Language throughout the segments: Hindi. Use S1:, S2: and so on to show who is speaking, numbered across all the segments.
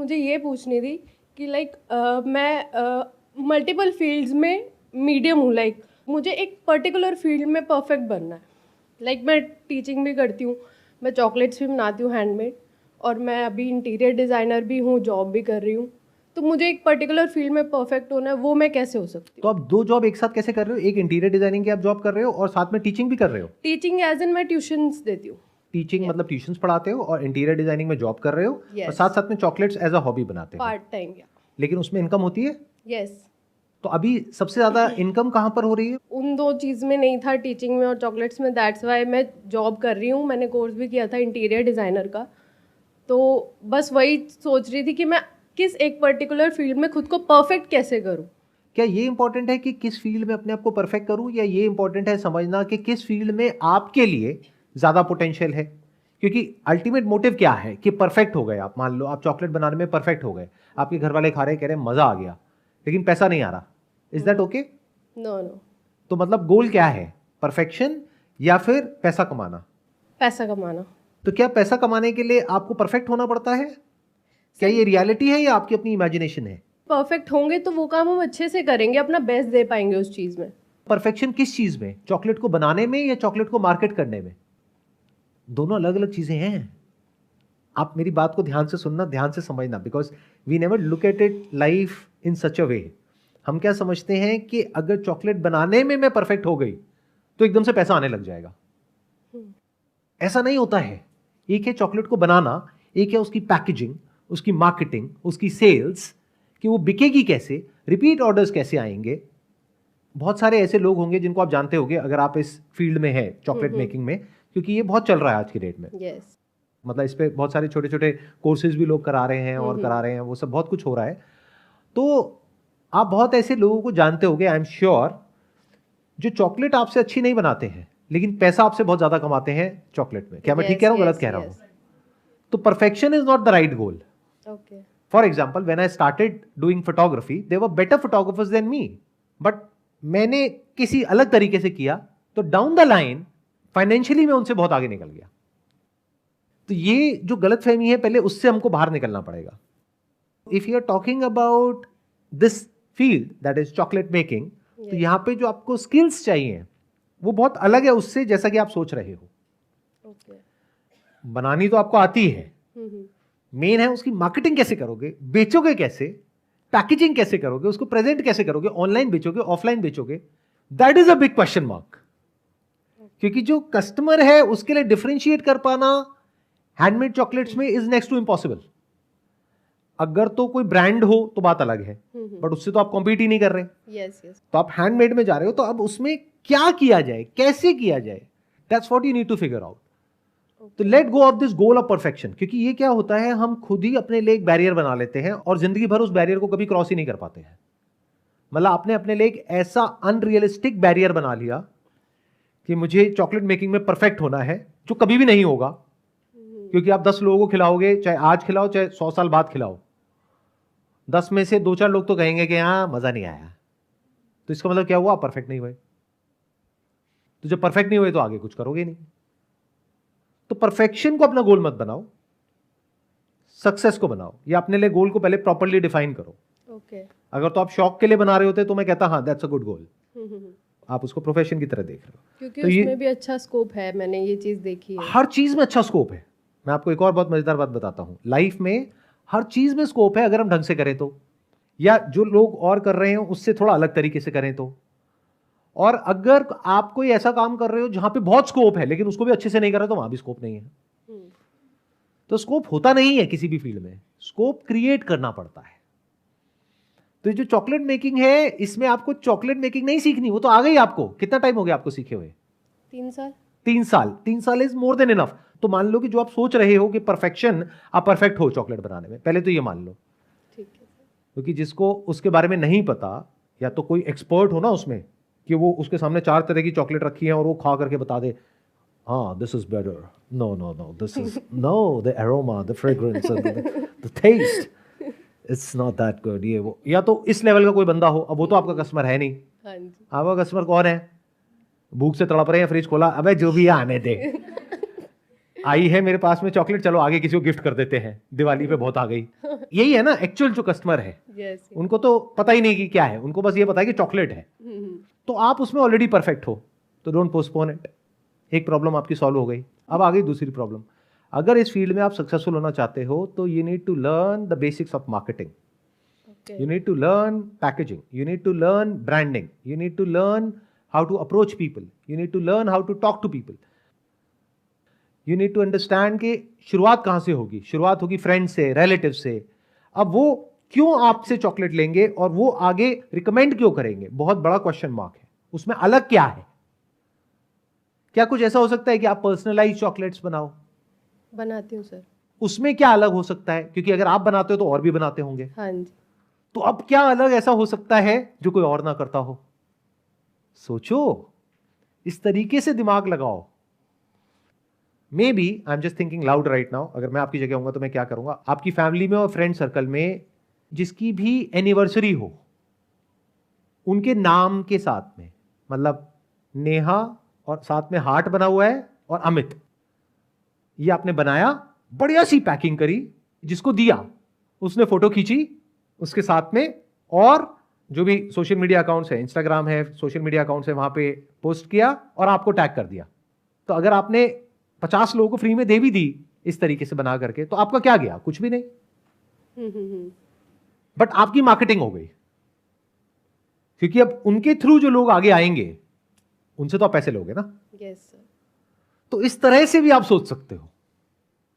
S1: मुझे ये पूछनी थी कि मैं मल्टीपल फील्ड्स में मीडियम हूँ। मुझे एक पर्टिकुलर फील्ड में परफेक्ट बनना है। मैं टीचिंग भी करती हूँ, मैं चॉकलेट्स भी बनाती हूँ हैंडमेड, और मैं अभी इंटीरियर डिज़ाइनर भी हूँ, जॉब भी कर रही हूँ। तो मुझे एक पर्टिकुलर फील्ड में परफेक्ट होना है, वो मैं कैसे हो सकती
S2: तो
S1: हूँ?
S2: आप 2 जॉब एक साथ कैसे कर रहे हो? एक इंटीरियर डिजाइनिंग की आप जॉब कर रहे हो और साथ में टीचिंग भी कर रहे हो।
S1: टीचिंग एज इन मैं ट्यूशंस देती हूँ।
S2: Teaching
S1: Yes.
S2: मतलब ट्यूशंस पढ़ाते हो और इंटीरियर डिजाइनिंग में जॉब कर रहे हो और
S1: Yes.
S2: साथ साथ में चॉकलेट्स एज अ हॉबी बनाते हो।
S1: पार्ट टाइम, या
S2: लेकिन उसमें इनकम होती है।
S1: यस।
S2: तो अभी सबसे ज्यादा इनकम कहाँ पर हो रही है?
S1: उन दो चीज़ में नहीं था, टीचिंग में और चॉकलेट्स में। दैट्स वाई मैं जॉब कर रही हूँ। मैंने कोर्स भी किया था इंटीरियर डिज़ाइनर का। तो बस वही सोच रही थी कि मैं किस एक पर्टिकुलर फील्ड में खुद को परफेक्ट कैसे करूँ।
S2: क्या ये इंपॉर्टेंट है कि किस फील्ड में अपने आप को परफेक्ट करूं, या ये इंपॉर्टेंट है समझना कि किस फील्ड में आपके लिए ज्यादा पोटेंशियल है? क्योंकि अल्टीमेट मोटिव क्या है कि परफेक्ट हो गए आप। मान लो आप चॉकलेट बनाने में परफेक्ट हो गए, आपके घर वाले खा रहे कह रहे मजा आ गया, लेकिन पैसा नहीं आ रहा। Is that okay?
S1: No no.
S2: तो मतलब गोल क्या है, परफेक्शन या फिर पैसा कमाना?
S1: पैसा कमाना।
S2: तो क्या पैसा कमाने के लिए आपको परफेक्ट होना पड़ता है? क्या ये रियलिटी है या आपकी अपनी इमेजिनेशन है?
S1: परफेक्ट होंगे तो वो काम हम अच्छे से करेंगे, अपना बेस्ट दे पाएंगे उस चीज़ में।
S2: परफेक्शन किस चीज में? चॉकलेट को बनाने में या चॉकलेट को मार्केट करने में? दोनों अलग अलग चीजें हैं। आप मेरी बात को ध्यान से सुनना, ध्यान से समझना, because we never look at it life in such a way. हम क्या समझते हैं कि अगर चॉकलेट बनाने में मैं परफेक्ट हो गई तो एकदम से पैसा आने लग जाएगा। ऐसा नहीं होता है। एक है चॉकलेट को बनाना, एक है उसकी पैकेजिंग, उसकी मार्केटिंग, उसकी सेल्स, कि वो बिकेगी कैसे, रिपीट ऑर्डर्स कैसे आएंगे। बहुत सारे ऐसे लोग होंगे जिनको आप जानते होंगे अगर आप इस फील्ड में हैं, चॉकलेट मेकिंग में, क्योंकि ये बहुत चल रहा है आज की डेट में।
S1: यस।
S2: मतलब इस पे बहुत सारे छोटे छोटे कोर्सेज भी लोग करा रहे हैं और करा रहे हैं, वो सब बहुत कुछ हो रहा है। तो आप बहुत ऐसे लोगों को जानते होंगे, आई एम श्योर, जो चॉकलेट आपसे अच्छी नहीं बनाते हैं लेकिन पैसा आपसे बहुत ज्यादा कमाते हैं चॉकलेट में। क्या मैं ठीक कह रहा हूँ, गलत कह रहा हूँ? तो perfection is not the right goal.
S1: Okay.
S2: For example, when I started doing photography, there were better photographers than me, but मैंने किसी अलग तरीके से किया, तो डाउन द लाइन फाइनेंशियली मैं उनसे बहुत आगे निकल गया। तो ये जो गलत फहमी है, पहले उससे हमको बाहर निकलना पड़ेगा। If you are talking about this field that is chocolate making, तो यहां पे जो आपको स्किल्स चाहिए वो बहुत अलग है उससे जैसा कि आप सोच रहे हो।
S1: ओके।
S2: बनानी तो आपको आती है, मेन है उसकी मार्केटिंग कैसे करोगे, बेचोगे कैसे, पैकेजिंग कैसे करोगे, उसको प्रेजेंट कैसे करोगे, ऑनलाइन बेचोगे, ऑफलाइन बेचोगे, that is a big question mark. क्योंकि जो कस्टमर है उसके लिए डिफरेंशिएट कर पाना हैंडमेड चॉकलेट्स में इज नेक्स्ट टू इम्पॉसिबल। अगर तो कोई ब्रांड हो तो बात अलग है, बट उससे तो आप कॉम्पीट ही नहीं कर रहे।
S1: Yes yes.
S2: तो आप हैंडमेड में जा रहे हो, तो अब उसमें क्या किया जाए, कैसे किया जाए, that's what you need to figure out. तो let go of this goal of perfection, क्योंकि ये क्या होता है, हम खुद ही अपने लिए एक बैरियर बना लेते हैं और जिंदगी भर उस बैरियर को कभी क्रॉस ही नहीं कर पाते हैं। मतलब आपने अपने लिए एक ऐसा अनरियलिस्टिक बैरियर बना लिया कि मुझे चॉकलेट मेकिंग में परफेक्ट होना है, जो कभी भी नहीं होगा। क्योंकि आप 10 लोगों को खिलाओगे, चाहे आज खिलाओ चाहे 100 साल बाद खिलाओ, 10 में से 2-4 लोग तो कहेंगे कि हाँ मजा नहीं आया। तो इसका मतलब क्या हुआ, परफेक्ट नहीं हुए। तो जब परफेक्ट नहीं हुए तो आगे कुछ करोगे नहीं। तो परफेक्शन को अपना गोल मत बनाओ, सक्सेस को बनाओ, या अपने लिए गोल को पहले प्रॉपर्ली डिफाइन करो।
S1: ओके।
S2: अगर तो आप शौक के लिए बना रहे होते तो मैं कहता हाँ दैट्स अ गुड गोल। आप उसको प्रोफेशन की तरह देख रहे हो,
S1: क्योंकि
S2: तो
S1: उसमें भी अच्छा स्कोप है, मैंने ये चीज देखी है।
S2: हर चीज में अच्छा स्कोप है। मैं आपको एक और बहुत मजेदार बात बताता हूं, लाइफ में हर चीज में स्कोप है अगर हम ढंग से करें तो, या जो लोग और कर रहे हैं उससे थोड़ा अलग तरीके से करें तो। और अगर आप कोई ऐसा काम कर रहे हो जहां पे बहुत स्कोप है लेकिन उसको भी अच्छे से नहीं कर रहे तो वहां भी स्कोप नहीं है। तो स्कोप होता नहीं है किसी भी फील्ड में, स्कोप क्रिएट करना पड़ता है। तो जो चॉकलेट मेकिंग है, इसमें आपको चॉकलेट मेकिंग नहीं सीखनी, वो तो आ गई आपको। कितना टाइम हो गया आपको सीखे हुए?
S1: 3 साल।
S2: 3 साल। 3 साल इज मोर देन इनफ। तो मान लो कि जो आप सोच रहे हो कि परफेक्शन, आप परफेक्ट हो चॉकलेट बनाने में, पहले तो ये मान लो।
S1: ठीक है।
S2: क्योंकि जिसको उसके बारे में नहीं पता, या तो कोई एक्सपर्ट हो ना उसमें, कि वो उसके सामने 4 तरह की चॉकलेट रखी है और वो खा करके बता दे हाँ this is better, no no no this is no, the aroma, the fragrance, the taste, it's not that good, ये वो। या तो इस लेवल का कोई बंदा हो, अब वो तो आपका कस्टमर है नहीं।
S1: हाँ जी।
S2: आपका कस्टमर कौन है? भूख से तड़प रहे हैं, फ्रिज खोला, अबे जो भी है आने दे। आई है मेरे पास में चॉकलेट, चलो आगे किसी को गिफ्ट कर देते हैं, दिवाली पे बहुत आ गई। यही है ना एक्चुअल जो कस्टमर है।
S1: yes.
S2: उनको तो पता ही नहीं कि क्या है, उनको बस ये पता है कि चॉकलेट है। तो आप उसमें ऑलरेडी परफेक्ट हो, तो डोंट पोस्टपोन इट। एक प्रॉब्लम आपकी सॉल्व हो गई, अब आ गई दूसरी प्रॉब्लम। अगर इस फील्ड में आप सक्सेसफुल होना चाहते हो तो you need to learn the basics of marketing, you need to learn packaging, you need to learn branding, you need to learn how to approach people, you need to learn how to talk to people, you need to understand कि शुरुआत कहाँ से होगी। शुरुआत होगी फ्रेंड से, रिलेटिव से। अब वो क्यों आपसे चॉकलेट लेंगे और वो आगे रिकमेंड क्यों करेंगे, बहुत बड़ा क्वेश्चन मार्क है। उसमें अलग क्या है? क्या कुछ ऐसा हो सकता है कि आप पर्सनलाइज चॉकलेट्स बनाओ?
S1: बनाती हूँ सर।
S2: उसमें क्या अलग हो सकता है? क्योंकि अगर आप बनाते हो तो और भी बनाते होंगे।
S1: हाँ जी।
S2: तो अब क्या अलग ऐसा हो सकता है जो कोई और ना करता हो? सोचो, इस तरीके से दिमाग लगाओ। Maybe I am just thinking loud right now. अगर मैं आपकी जगह होऊंगा तो मैं क्या करूंगा, आपकी फैमिली में और फ्रेंड सर्कल में जिसकी भी एनिवर्सरी हो, उनके नाम के साथ में, मतलब नेहा और साथ में हार्ट बना हुआ है और अमित, ये आपने बनाया, बढ़िया सी पैकिंग करी, जिसको दिया उसने फोटो खींची उसके साथ में, और जो भी सोशल मीडिया अकाउंट्स है, इंस्टाग्राम है, सोशल मीडिया अकाउंट्स है, वहां पे पोस्ट किया और आपको टैग कर दिया। तो अगर आपने 50 लोगों को फ्री में दे भी दी इस तरीके से बना करके, तो आपका क्या गया? कुछ भी नहीं। बट आपकी मार्केटिंग हो गई, क्योंकि अब उनके थ्रू जो लोग आगे आएंगे उनसे तो आप पैसे लोगे ना।
S1: Yes sir.
S2: तो इस तरह से भी आप सोच सकते हो।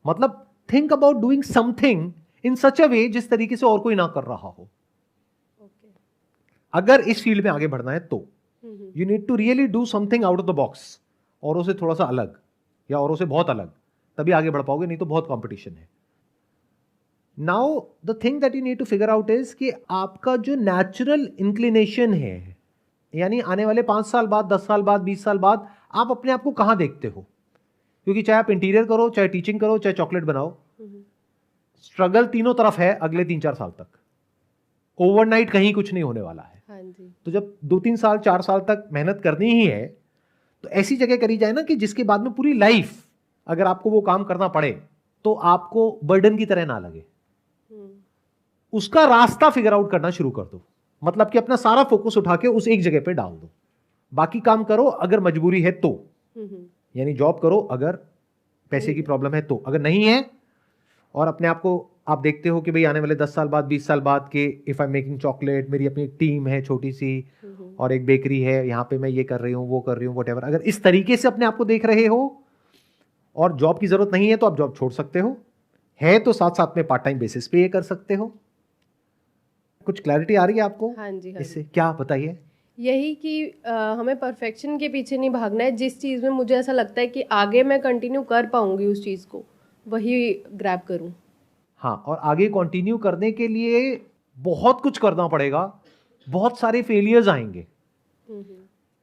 S2: मतलब think about doing something in such a way जिस तरीके से और कोई ना कर रहा हो। अगर इस फील्ड में आगे बढ़ना है तो you need to really do something out of the box, औरों से थोड़ा सा अलग या औरों से बहुत अलग, तभी आगे बढ़ पाओगे, नहीं तो बहुत कंपटीशन है। Now the thing that you need to figure out is कि आपका जो नेचुरल इंक्लिनेशन है, यानी आने वाले 5 साल बाद, 10 साल बाद, 20 साल बाद आप अपने आप को कहां देखते हो? क्योंकि चाहे आप इंटीरियर करो, चाहे टीचिंग करो, चाहे चॉकलेट बनाओ, स्ट्रगल तीनों तरफ है अगले 3-4 साल तक। ओवरनाइट कहीं कुछ नहीं होने वाला है।
S1: हाँ जी।
S2: तो जब 2-3 साल 4 साल तक मेहनत करनी ही है, तो ऐसी जगह करी जाए ना कि जिसके बाद में पूरी लाइफ अगर आपको वो काम करना पड़े तो आपको बर्डन की तरह ना लगे। उसका रास्ता फिगर आउट करना शुरू कर दो। मतलब कि अपना सारा फोकस उठा के उस एक जगह पे डाल दो, बाकी काम करो अगर मजबूरी है तो, यानी जॉब करो अगर पैसे की प्रॉब्लम है तो, अगर नहीं है और अपने आप को आप देखते हो कि भाई आने वाले 10 साल बाद, 20 साल बाद के if I am making chocolate, मेरी अपनी टीम है छोटी सी और एक बेकरी है, यहाँ पे मैं ये कर रही हूँ, वो कर रही हूँ, व्हाटएवर, अगर इस तरीके से अपने आप को देख रहे हो और जॉब की जरूरत नहीं है तो आप जॉब छोड़ सकते हो, है तो साथ साथ में पार्ट टाइम बेसिस पे ये कर सकते हो। कुछ क्लैरिटी आ रही है आपको?
S1: हाँ जी। हाँ
S2: इससे क्या बताइए?
S1: यही कि हमें परफेक्शन के पीछे नहीं भागना है। जिस चीज़ में मुझे ऐसा लगता है कि आगे मैं कंटिन्यू कर पाऊंगी उस चीज़ को, वही ग्रैब करूं।
S2: हाँ, और आगे कंटिन्यू करने के लिए बहुत कुछ करना पड़ेगा, बहुत सारे फेलियर्स आएंगे।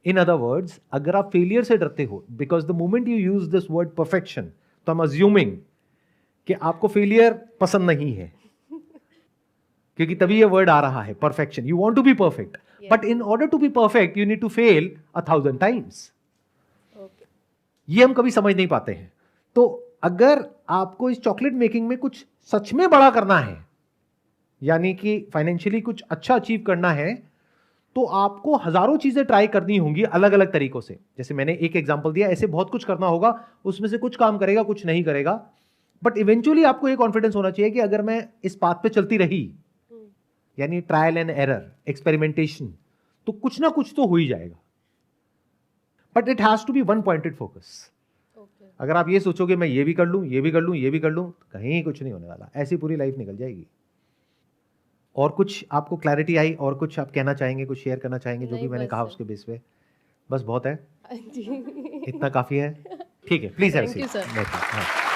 S2: इन अदर वर्ड्स, अगर आप फेलियर से डरते हो, because the moment you use this word perfection, तो आई एम अज्यूमिंग कि आपको फेलियर पसंद नहीं है, क्योंकि तभी ये वर्ड आ रहा है perfection. You want to be perfect, but in order to be perfect you need to fail 1000 times. ये हम कभी समझ नहीं पाते हैं। तो अगर आपको इस चॉकलेट मेकिंग में कुछ सच में बड़ा करना है, यानी कि फाइनेंशियली कुछ अच्छा अचीव करना है, तो आपको हजारों चीजें ट्राई करनी होंगी अलग अलग तरीकों से। जैसे मैंने एक एग्जांपल दिया, ऐसे बहुत कुछ करना होगा, उसमें से कुछ काम करेगा, कुछ नहीं करेगा, बट इवेंचुअली आपको ये कॉन्फिडेंस होना चाहिए कि अगर मैं इस पाथ पे चलती रही, यानी ट्रायल एंड एरर, एक्सपेरिमेंटेशन, तो कुछ ना कुछ तो हो ही जाएगा। But it has to be one pointed focus. अगर आप ये सोचोगे मैं ये भी कर लूं, ये भी कर लूं, ये भी कर लूं, तो कहीं कुछ नहीं होने वाला, ऐसी पूरी लाइफ निकल जाएगी। और कुछ आपको क्लैरिटी आई और कुछ आप कहना चाहेंगे, कुछ शेयर करना चाहेंगे जो भी मैंने कहा उसके बेस पे? बस बहुत है, इतना काफी है, ठीक है, प्लीज हैव अ सीट।